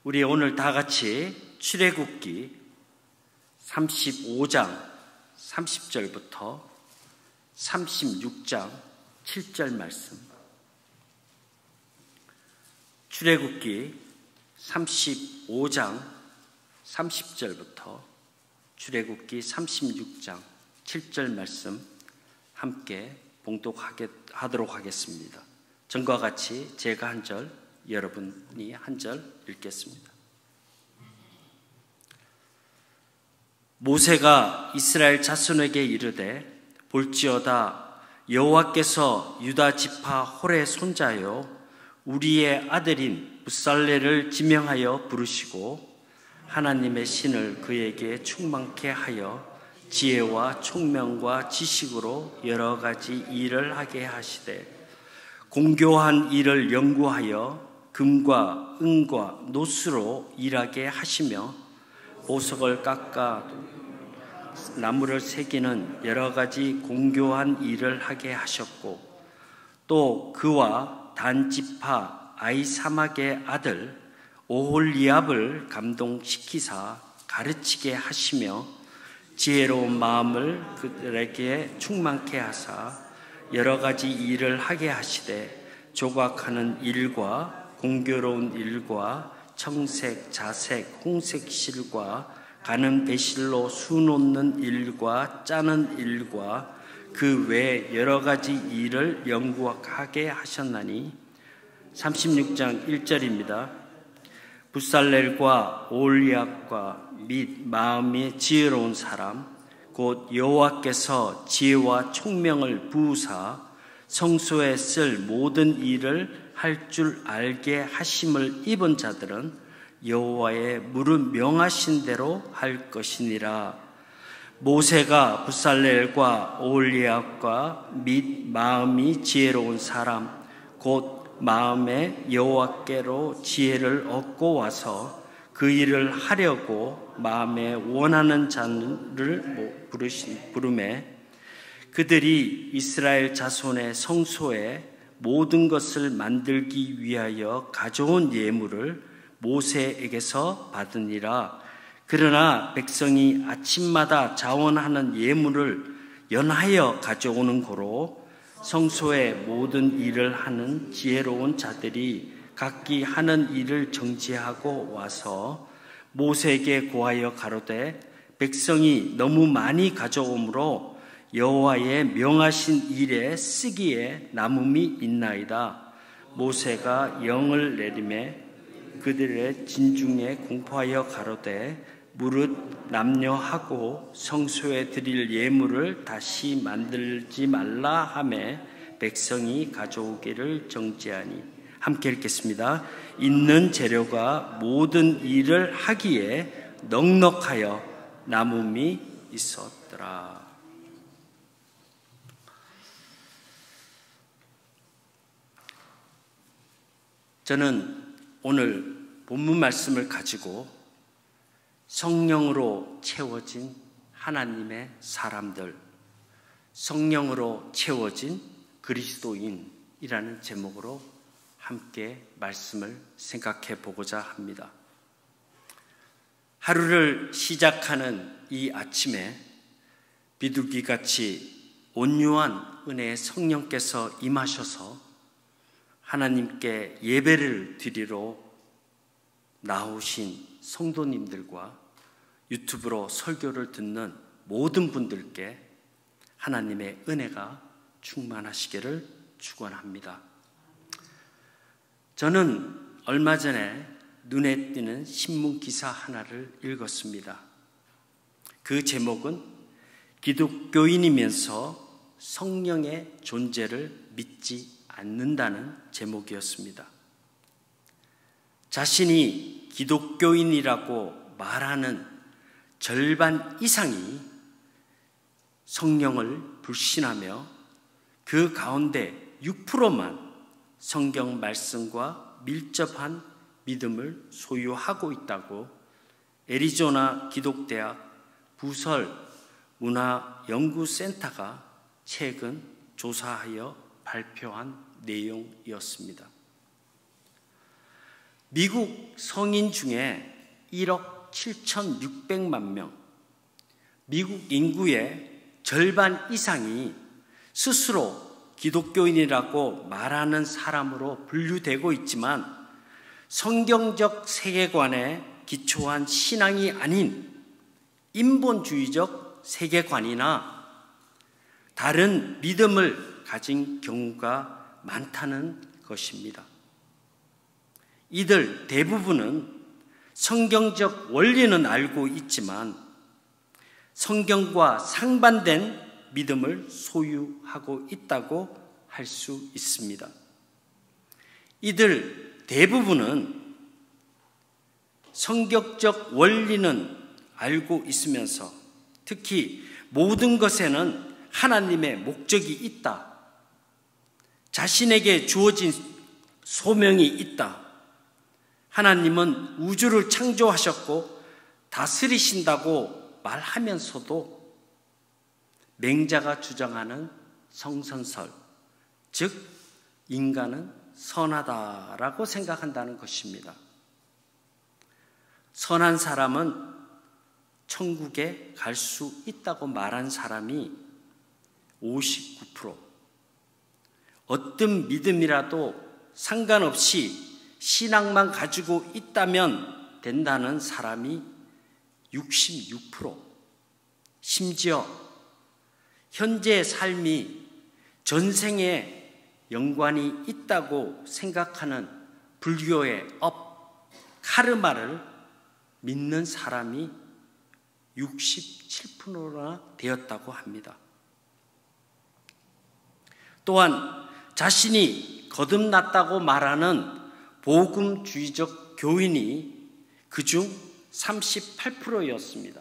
우리 오늘 다 같이 출애굽기 35장 30절부터 36장 7절 말씀, 출애굽기 35장 30절부터 출애굽기 36장 7절 말씀 함께 봉독하도록 하겠습니다. 전과 같이 제가 한 절, 여러분이 한 절 읽겠습니다. 모세가 이스라엘 자손에게 이르되, 볼지어다 여호와께서 유다 지파 홀의 손자요 우리의 아들인 붓살레를 지명하여 부르시고 하나님의 신을 그에게 충만케 하여 지혜와 총명과 지식으로 여러 가지 일을 하게 하시되, 공교한 일을 연구하여 금과 은과 노수로 일하게 하시며 보석을 깎아 나무를 새기는 여러 가지 공교한 일을 하게 하셨고, 또 그와 단 지파 아히사막의 아들 오홀리압을 감동시키사 가르치게 하시며 지혜로운 마음을 그들에게 충만케 하사 여러 가지 일을 하게 하시되, 조각하는 일과 공교로운 일과 청색, 자색, 홍색 실과 가는 배실로 수 놓는 일과 짜는 일과 그 외 여러 가지 일을 연구하게 하셨나니. 36장 1절입니다. 붓살렐과 오홀리압과 및 마음이 지혜로운 사람 곧 여호와께서 지혜와 총명을 부으사 성소에 쓸 모든 일을 할 줄 알게 하심을 입은 자들은 여호와의 무릇 명하신 대로 할 것이니라. 모세가 붓살렐과 오홀리압과 및 마음이 지혜로운 사람 곧 마음에 여호와께로 지혜를 얻고 와서 그 일을 하려고 마음에 원하는 자를 부르매, 그들이 이스라엘 자손의 성소에 모든 것을 만들기 위하여 가져온 예물을 모세에게서 받으니라. 그러나 백성이 아침마다 자원하는 예물을 연하여 가져오는 고로 성소의 모든 일을 하는 지혜로운 자들이 각기 하는 일을 정지하고 와서 모세에게 고하여 가로되, 백성이 너무 많이 가져오므로 여호와의 명하신 일에 쓰기에 남음이 있나이다. 모세가 영을 내리매 그들의 진중에 공포하여 가로되, 무릇 남녀하고 성소에 드릴 예물을 다시 만들지 말라 하매 백성이 가져오기를 정지하니. 함께 읽겠습니다. 있는 재료가 모든 일을 하기에 넉넉하여 남음이 있었더라. 저는 오늘 본문 말씀을 가지고 성령으로 채워진 하나님의 사람들, 성령으로 채워진 그리스도인이라는 제목으로 함께 말씀을 생각해 보고자 합니다. 하루를 시작하는 이 아침에 비둘기같이 온유한 은혜의 성령께서 임하셔서 하나님께 예배를 드리러 나오신 성도님들과 유튜브로 설교를 듣는 모든 분들께 하나님의 은혜가 충만하시기를 축원합니다. 저는 얼마 전에 눈에 띄는 신문 기사 하나를 읽었습니다. 그 제목은 기독교인이면서 성령의 존재를 믿지 않는다는 제목이었습니다. 자신이 기독교인이라고 말하는 절반 이상이 성령을 불신하며 그 가운데 6%만 성경 말씀과 밀접한 믿음을 소유하고 있다고 애리조나 기독대학 부설 문화연구센터가 최근 조사하여 발표한 내용이었습니다. 미국 성인 중에 1억 7,600만 명, 미국 인구의 절반 이상이 스스로 기독교인이라고 말하는 사람으로 분류되고 있지만 성경적 세계관에 기초한 신앙이 아닌 인본주의적 세계관이나 다른 믿음을 가진 경우가 많다는 것입니다. 이들 대부분은 성경적 원리는 알고 있지만 성경과 상반된 믿음을 소유하고 있다고 할 수 있습니다. 이들 대부분은 성경적 원리는 알고 있으면서 특히 모든 것에는 하나님의 목적이 있다, 자신에게 주어진 소명이 있다, 하나님은 우주를 창조하셨고 다스리신다고 말하면서도 맹자가 주장하는 성선설, 즉 인간은 선하다라고 생각한다는 것입니다. 선한 사람은 천국에 갈 수 있다고 말한 사람이 59%, 어떤 믿음이라도 상관없이 신앙만 가지고 있다면 된다는 사람이 66%, 심지어 현재의 삶이 전생에 연관이 있다고 생각하는 불교의 업, 카르마를 믿는 사람이 67%나 되었다고 합니다. 또한 자신이 거듭났다고 말하는 복음주의적 교인이 그중 38%였습니다.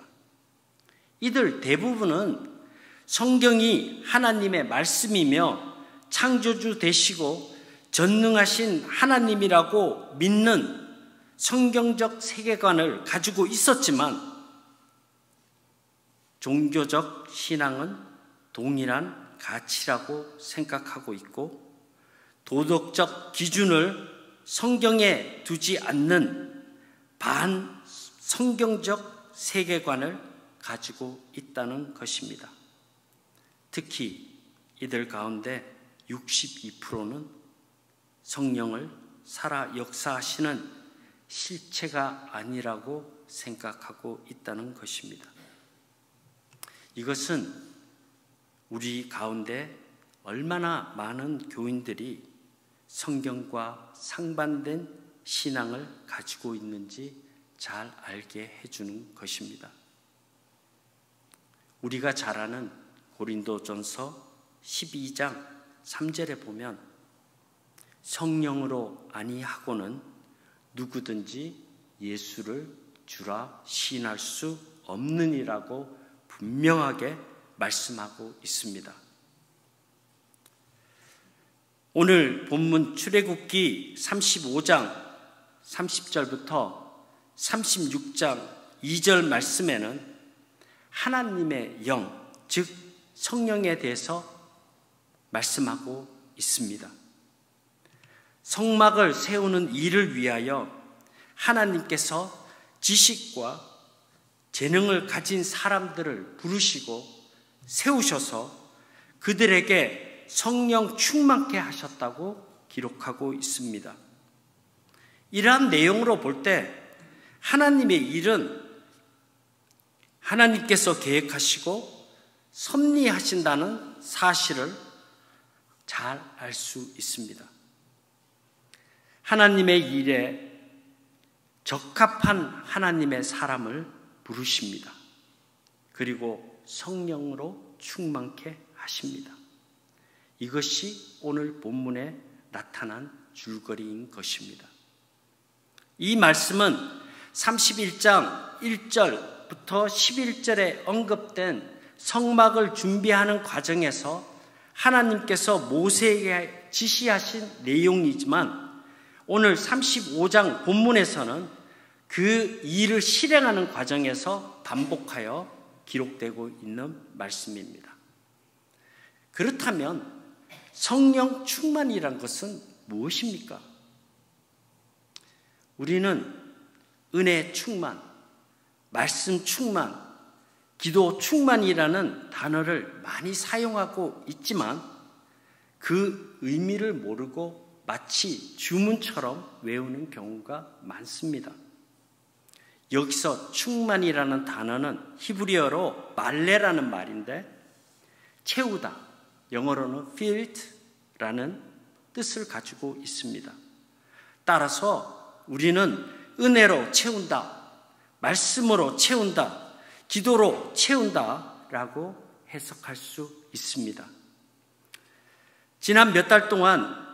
이들 대부분은 성경이 하나님의 말씀이며 창조주 되시고 전능하신 하나님이라고 믿는 성경적 세계관을 가지고 있었지만 종교적 신앙은 동일한 가치라고 생각하고 있고 도덕적 기준을 성경에 두지 않는 반성경적 세계관을 가지고 있다는 것입니다. 특히 이들 가운데 62%는 성령을 살아 역사하시는 실체가 아니라고 생각하고 있다는 것입니다. 이것은 우리 가운데 얼마나 많은 교인들이 성경과 상반된 신앙을 가지고 있는지 잘 알게 해주는 것입니다. 우리가 잘 아는 고린도전서 12장 3절에 보면 성령으로 아니하고는 누구든지 예수를 주라 시인할 수 없느니라고 분명하게 말씀하고 있습니다. 오늘 본문 출애굽기 35장 30절부터 36장 2절 말씀에는 하나님의 영, 즉 성령에 대해서 말씀하고 있습니다. 성막을 세우는 일을 위하여 하나님께서 지식과 재능을 가진 사람들을 부르시고 세우셔서 그들에게 성령 충만케 하셨다고 기록하고 있습니다. 이러한 내용으로 볼 때 하나님의 일은 하나님께서 계획하시고 섭리하신다는 사실을 잘 알 수 있습니다. 하나님의 일에 적합한 하나님의 사람을 부르십니다. 그리고 성령으로 충만케 하십니다. 이것이 오늘 본문에 나타난 줄거리인 것입니다. 이 말씀은 31장 1절부터 11절에 언급된 성막을 준비하는 과정에서 하나님께서 모세에게 지시하신 내용이지만 오늘 35장 본문에서는 그 일을 실행하는 과정에서 반복하여 기록되고 있는 말씀입니다. 그렇다면 성령 충만이란 것은 무엇입니까? 우리는 은혜 충만, 말씀 충만, 기도 충만이라는 단어를 많이 사용하고 있지만 그 의미를 모르고 마치 주문처럼 외우는 경우가 많습니다. 여기서 충만이라는 단어는 히브리어로 말레라는 말인데 채우다, 영어로는 filled라는 뜻을 가지고 있습니다. 따라서 우리는 은혜로 채운다, 말씀으로 채운다, 기도로 채운다라고 해석할 수 있습니다. 지난 몇 달 동안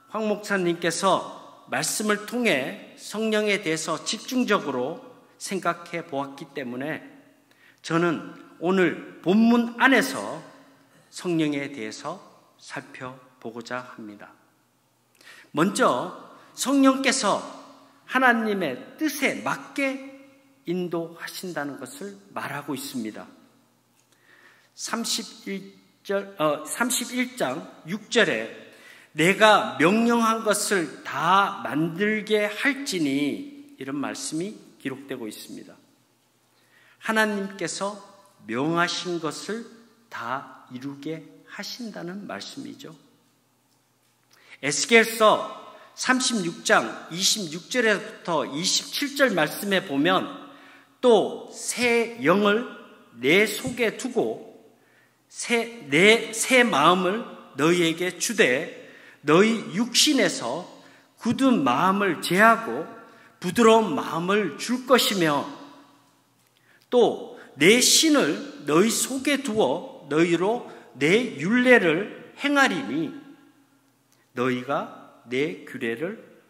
황 목사님께서 말씀을 통해 성령에 대해서 집중적으로 생각해 보았기 때문에 저는 오늘 본문 안에서 성령에 대해서 살펴보고자 합니다. 먼저 성령께서 하나님의 뜻에 맞게 인도하신다는 것을 말하고 있습니다. 31장 6절에 내가 명령한 것을 다 만들게 할지니 이런 말씀이 기록되고 있습니다. 하나님께서 명하신 것을 다 이루게 하신다는 말씀이죠. 에스겔서 36장 26절에부터 27절 말씀에 보면 또 새 영을 내 속에 두고 새 마음을 너희에게 주되 너희 육신에서 굳은 마음을 제하고 부드러운 마음을 줄 것이며 또 내 신을 너희 속에 두어 너희로 내 율례를 행하리니 너희가 내 규례를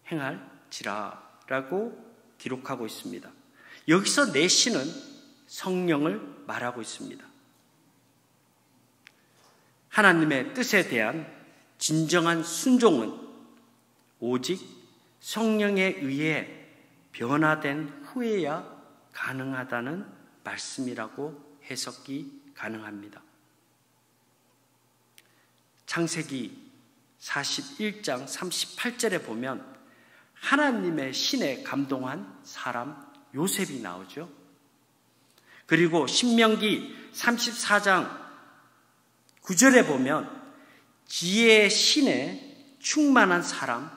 행할지라 라고 기록하고 있습니다. 여기서 내 신은 성령을 말하고 있습니다. 하나님의 뜻에 대한 진정한 순종은 오직 성령에 의해 변화된 후에야 가능하다는 말씀이라고 해석이 가능합니다. 창세기 41장 38절에 보면 하나님의 신에 감동한 사람 요셉이 나오죠. 그리고 신명기 34장 9절에 보면 지혜의 신에 충만한 사람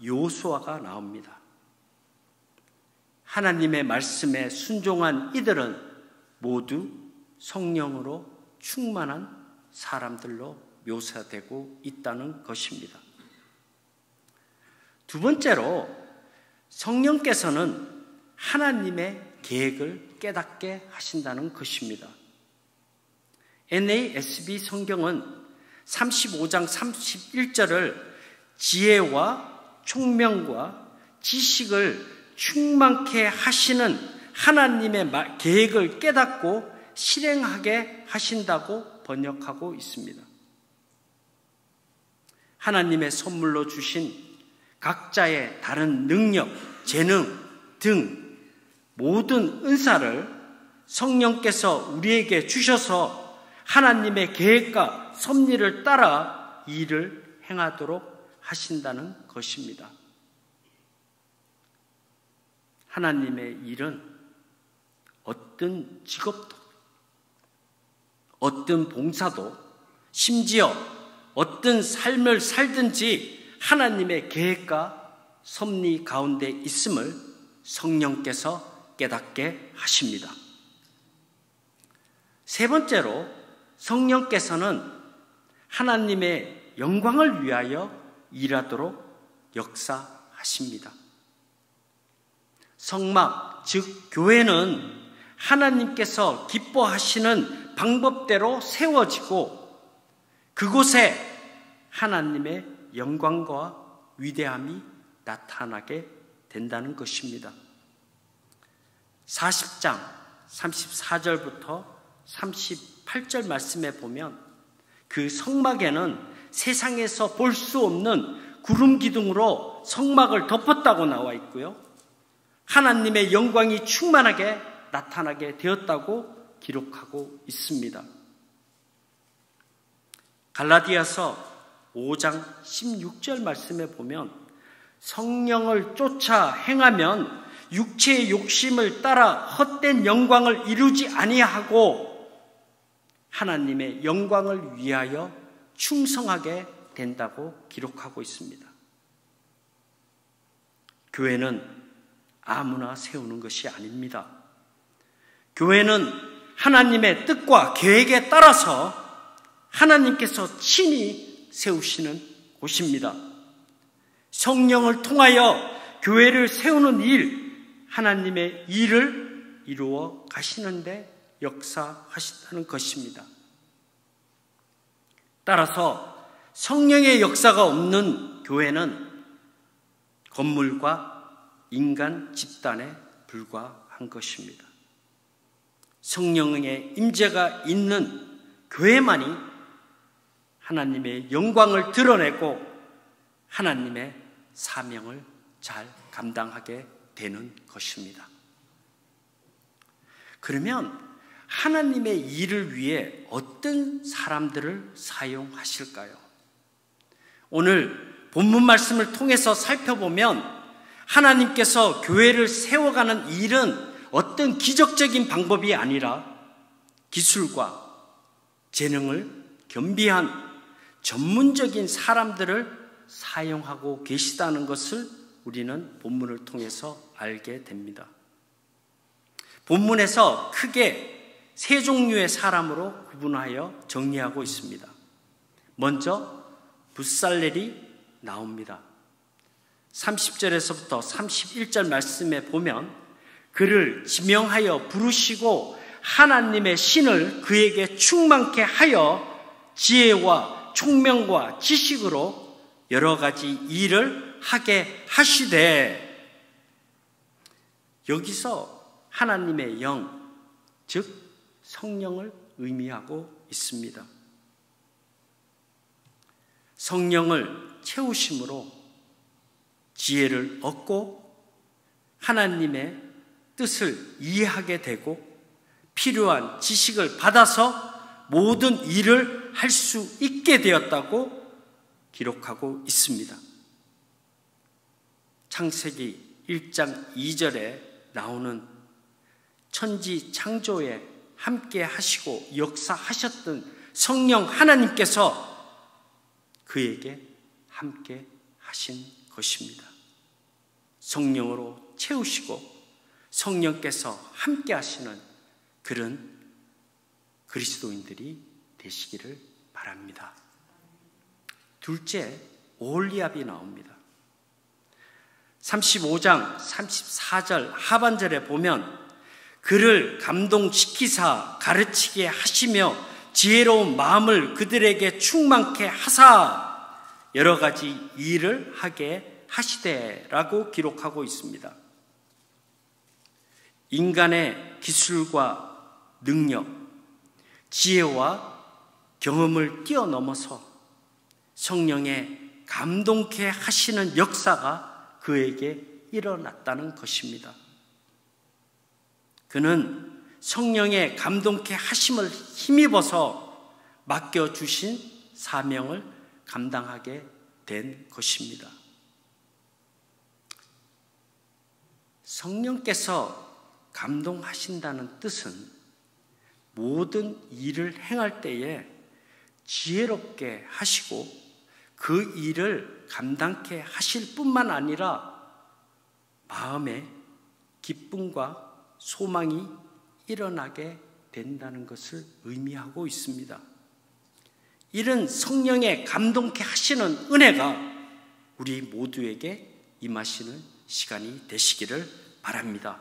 요수아가 나옵니다. 하나님의 말씀에 순종한 이들은 모두 성령으로 충만한 사람들로 묘사되고 있다는 것입니다. 두 번째로 성령께서는 하나님의 계획을 깨닫게 하신다는 것입니다. NASB 성경은 35장 31절을 지혜와 총명과 지식을 충만케 하시는 하나님의 계획을 깨닫고 실행하게 하신다고 번역하고 있습니다. 하나님의 선물로 주신 각자의 다른 능력, 재능 등 모든 은사를 성령께서 우리에게 주셔서 하나님의 계획과 섭리를 따라 일을 행하도록 하신다는 것입니다. 하나님의 일은 어떤 직업도, 어떤 봉사도, 심지어 어떤 삶을 살든지 하나님의 계획과 섭리 가운데 있음을 성령께서 깨닫게 하십니다. 세 번째로 성령께서는 하나님의 영광을 위하여 일하도록 역사하십니다. 성막, 즉 교회는 하나님께서 기뻐하시는 방법대로 세워지고 그곳에 하나님의 영광과 위대함이 나타나게 된다는 것입니다. 40장 34절부터 38절 말씀에 보면 그 성막에는 세상에서 볼 수 없는 구름 기둥으로 성막을 덮었다고 나와 있고요. 하나님의 영광이 충만하게 나타나게 되었다고 기록하고 있습니다. 갈라디아서 5장 16절 말씀에 보면 성령을 쫓아 행하면 육체의 욕심을 따라 헛된 영광을 이루지 아니하고 하나님의 영광을 위하여 충성하게 된다고 기록하고 있습니다. 교회는 아무나 세우는 것이 아닙니다. 교회는 하나님의 뜻과 계획에 따라서 하나님께서 친히 세우시는 곳입니다. 성령을 통하여 교회를 세우는 일, 하나님의 일을 이루어 가시는데 역사하신다는 것입니다. 따라서 성령의 역사가 없는 교회는 건물과 인간 집단에 불과한 것입니다. 성령의 임재가 있는 교회만이 하나님의 영광을 드러내고 하나님의 사명을 잘 감당하게 되는 것입니다. 그러면 하나님의 일을 위해 어떤 사람들을 사용하실까요? 오늘 본문 말씀을 통해서 살펴보면 하나님께서 교회를 세워가는 일은 어떤 기적적인 방법이 아니라 기술과 재능을 겸비한 전문적인 사람들을 사용하고 계시다는 것을 우리는 본문을 통해서 알게 됩니다. 본문에서 크게 세 종류의 사람으로 구분하여 정리하고 있습니다. 먼저 붓살렐이 나옵니다. 30절에서부터 31절 말씀에 보면 그를 지명하여 부르시고 하나님의 신을 그에게 충만케 하여 지혜와 총명과 지식으로 여러 가지 일을 하게 하시되, 여기서 하나님의 영, 즉 성령을 의미하고 있습니다. 성령을 채우심으로 지혜를 얻고 하나님의 뜻을 이해하게 되고 필요한 지식을 받아서 모든 일을 할 수 있게 되었다고 기록하고 있습니다. 창세기 1장 2절에 나오는 천지 창조에 함께 하시고 역사하셨던 성령 하나님께서 그에게 함께 하신 것입니다. 성령으로 채우시고 성령께서 함께 하시는 그런 그리스도인들이 되시기를 바랍니다. 둘째, 오홀리압이 나옵니다. 35장 34절 하반절에 보면 그를 감동시키사 가르치게 하시며 지혜로운 마음을 그들에게 충만케 하사 여러 가지 일을 하게 하시되라고 기록하고 있습니다. 인간의 기술과 능력, 지혜와 경험을 뛰어넘어서 성령의 감동케 하시는 역사가 그에게 일어났다는 것입니다. 그는 성령의 감동케 하심을 힘입어서 맡겨주신 사명을 감당하게 된 것입니다. 성령께서 감동하신다는 뜻은 모든 일을 행할 때에 지혜롭게 하시고 그 일을 감당케 하실 뿐만 아니라 마음에 기쁨과 소망이 일어나게 된다는 것을 의미하고 있습니다. 이런 성령의 감동케 하시는 은혜가 우리 모두에게 임하시는 시간이 되시기를 바랍니다.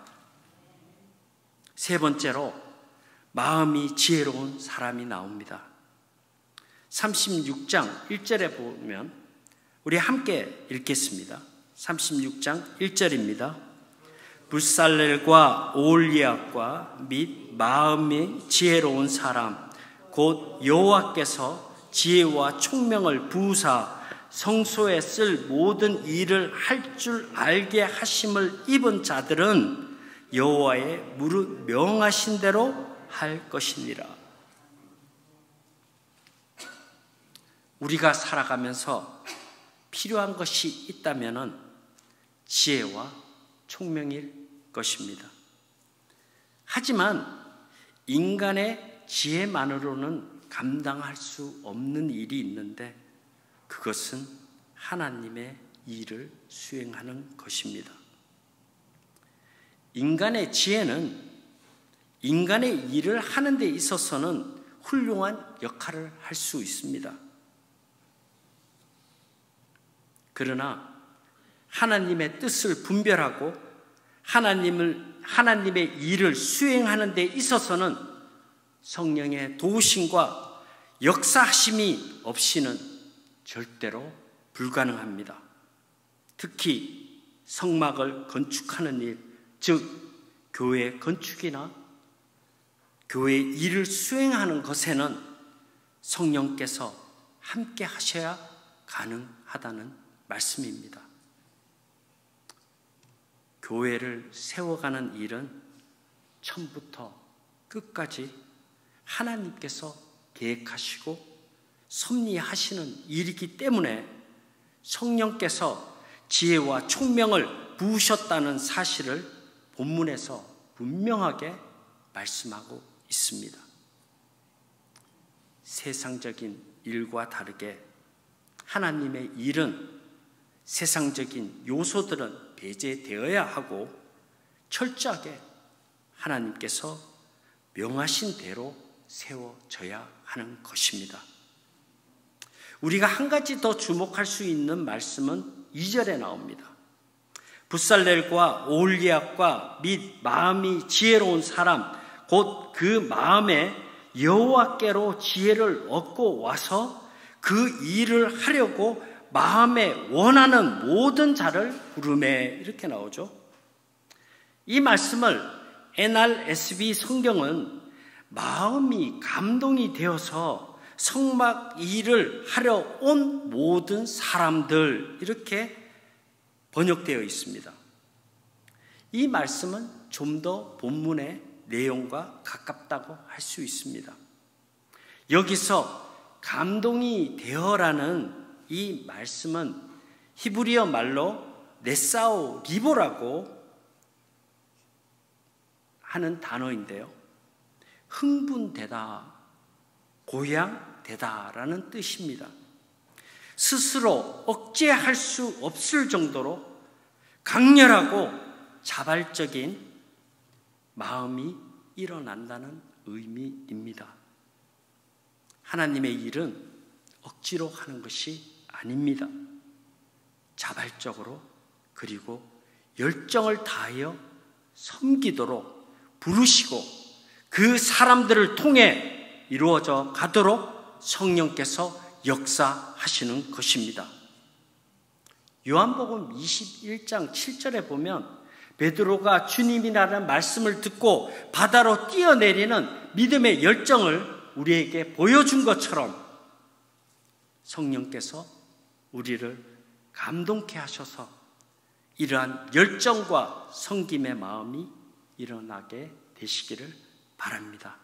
세 번째로 마음이 지혜로운 사람이 나옵니다. 36장 1절에 보면 우리 함께 읽겠습니다. 36장 1절입니다. 붓살렐과 오홀리압과 및 마음이 지혜로운 사람 곧 여호와께서 지혜와 총명을 부으사 성소에 쓸 모든 일을 할 줄 알게 하심을 입은 자들은 여호와의 무릇 명하신 대로 할 것이니라. 우리가 살아가면서 필요한 것이 있다면 지혜와 총명일 것입니다. 하지만 인간의 지혜만으로는 감당할 수 없는 일이 있는데 그것은 하나님의 일을 수행하는 것입니다. 인간의 지혜는 인간의 일을 하는 데 있어서는 훌륭한 역할을 할 수 있습니다. 그러나 하나님의 뜻을 분별하고 하나님의 일을 수행하는 데 있어서는 성령의 도우심과 역사하심이 없이는 절대로 불가능합니다. 특히 성막을 건축하는 일, 즉 교회 건축이나 교회 일을 수행하는 것에는 성령께서 함께 하셔야 가능하다는 말씀입니다. 교회를 세워가는 일은 처음부터 끝까지 하나님께서 계획하시고 섭리하시는 일이기 때문에 성령께서 지혜와 총명을 부으셨다는 사실을 본문에서 분명하게 말씀하고 있습니다. 세상적인 일과 다르게 하나님의 일은 세상적인 요소들은 배제되어야 하고 철저하게 하나님께서 명하신 대로 세워져야 하는 것입니다. 우리가 한 가지 더 주목할 수 있는 말씀은 2절에 나옵니다. 붓살렐과 오홀리압과 및 마음이 지혜로운 사람 곧 그 마음에 여호와께로 지혜를 얻고 와서 그 일을 하려고 마음에 원하는 모든 자를 부르매 이렇게 나오죠. 이 말씀을 NRSV 성경은 마음이 감동이 되어서 성막 일을 하려 온 모든 사람들 이렇게 번역되어 있습니다. 이 말씀은 좀 더 본문의 내용과 가깝다고 할 수 있습니다. 여기서 감동이 되어라는 이 말씀은 히브리어 말로 네사오 리보라고 하는 단어인데요. 흥분되다, 고향되다라는 뜻입니다. 스스로 억제할 수 없을 정도로 강렬하고 자발적인 마음이 일어난다는 의미입니다. 하나님의 일은 억지로 하는 것이 아닙니다. 자발적으로 그리고 열정을 다하여 섬기도록 부르시고 그 사람들을 통해 이루어져 가도록 성령께서 역사하시는 것입니다. 요한복음 21장 7절에 보면 베드로가 주님이라는 말씀을 듣고 바다로 뛰어내리는 믿음의 열정을 우리에게 보여준 것처럼 성령께서 우리를 감동케 하셔서 이러한 열정과 섬김의 마음이 일어나게 되시기를 바랍니다.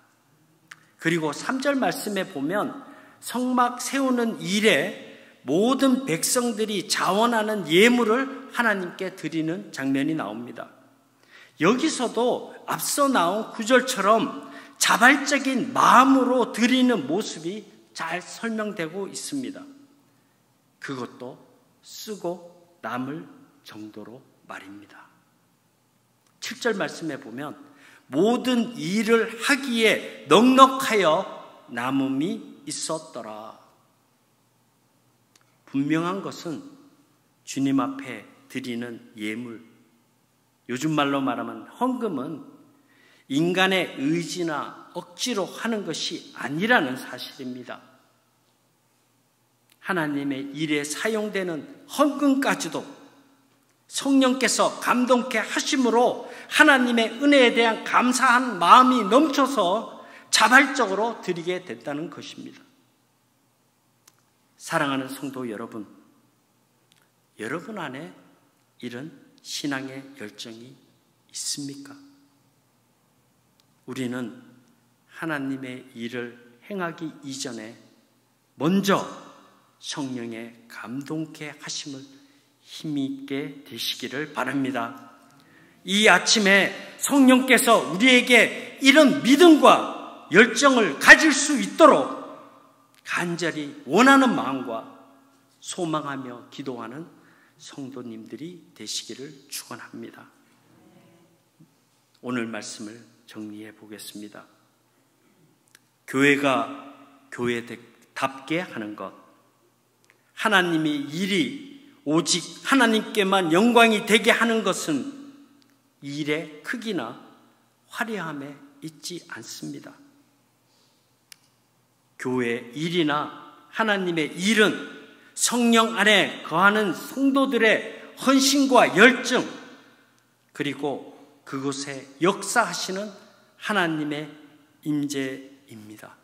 그리고 3절 말씀에 보면 성막 세우는 일에 모든 백성들이 자원하는 예물을 하나님께 드리는 장면이 나옵니다. 여기서도 앞서 나온 구절처럼 자발적인 마음으로 드리는 모습이 잘 설명되고 있습니다. 그것도 쓰고 남을 정도로 말입니다. 7절 말씀에 보면 모든 일을 하기에 넉넉하여 남음이 있었더라. 분명한 것은 주님 앞에 드리는 예물, 요즘 말로 말하면 헌금은 인간의 의지나 억지로 하는 것이 아니라는 사실입니다. 하나님의 일에 사용되는 헌금까지도 성령께서 감동케 하심으로 하나님의 은혜에 대한 감사한 마음이 넘쳐서 자발적으로 드리게 됐다는 것입니다. 사랑하는 성도 여러분, 여러분 안에 이런 신앙의 열정이 있습니까? 우리는 하나님의 일을 행하기 이전에 먼저 성령의 감동케 하심을 힘있게 되시기를 바랍니다. 이 아침에 성령께서 우리에게 이런 믿음과 열정을 가질 수 있도록 간절히 원하는 마음과 소망하며 기도하는 성도님들이 되시기를 축원합니다. 오늘 말씀을 정리해 보겠습니다. 교회가 교회답게 하는 것, 하나님의 일이 오직 하나님께만 영광이 되게 하는 것은 일의 크기나 화려함에 있지 않습니다. 교회의 일이나 하나님의 일은 성령 안에 거하는 성도들의 헌신과 열정, 그리고 그곳에 역사하시는 하나님의 임재입니다.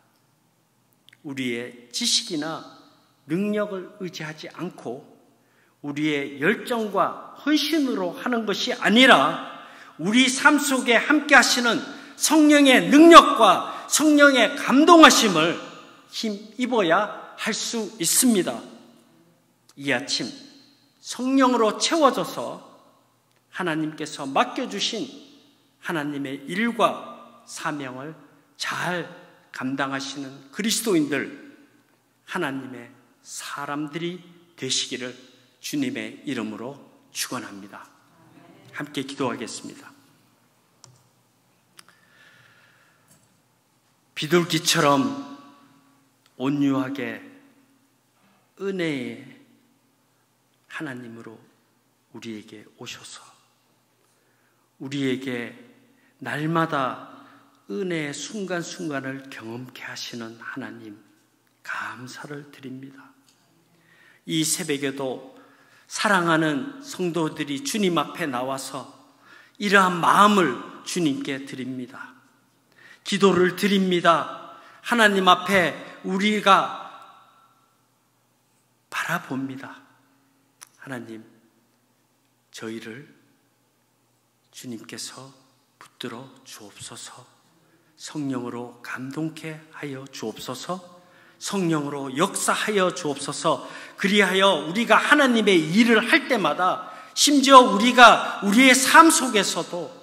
우리의 지식이나 능력을 의지하지 않고 우리의 열정과 헌신으로 하는 것이 아니라 우리 삶 속에 함께 하시는 성령의 능력과 성령의 감동하심을 힘입어야 할 수 있습니다. 이 아침 성령으로 채워져서 하나님께서 맡겨주신 하나님의 일과 사명을 잘 감당하시는 그리스도인들, 하나님의 사람들이 되시기를 주님의 이름으로 축원합니다. 함께 기도하겠습니다. 비둘기처럼 온유하게 은혜의 하나님으로 우리에게 오셔서 우리에게 날마다 은혜의 순간순간을 경험케 하시는 하나님, 감사를 드립니다. 이 새벽에도 사랑하는 성도들이 주님 앞에 나와서 이러한 마음을 주님께 드립니다. 기도를 드립니다. 하나님 앞에 우리가 바라봅니다. 하나님, 저희를 주님께서 붙들어 주옵소서. 성령으로 감동케 하여 주옵소서. 성령으로 역사하여 주옵소서. 그리하여 우리가 하나님의 일을 할 때마다, 심지어 우리가 우리의 삶 속에서도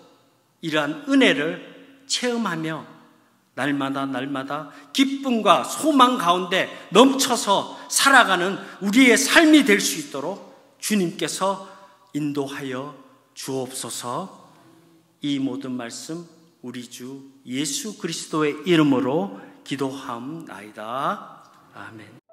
이러한 은혜를 체험하며 날마다 기쁨과 소망 가운데 넘쳐서 살아가는 우리의 삶이 될 수 있도록 주님께서 인도하여 주옵소서. 이 모든 말씀 우리 주 예수 그리스도의 이름으로 기도하옵나이다. 아멘.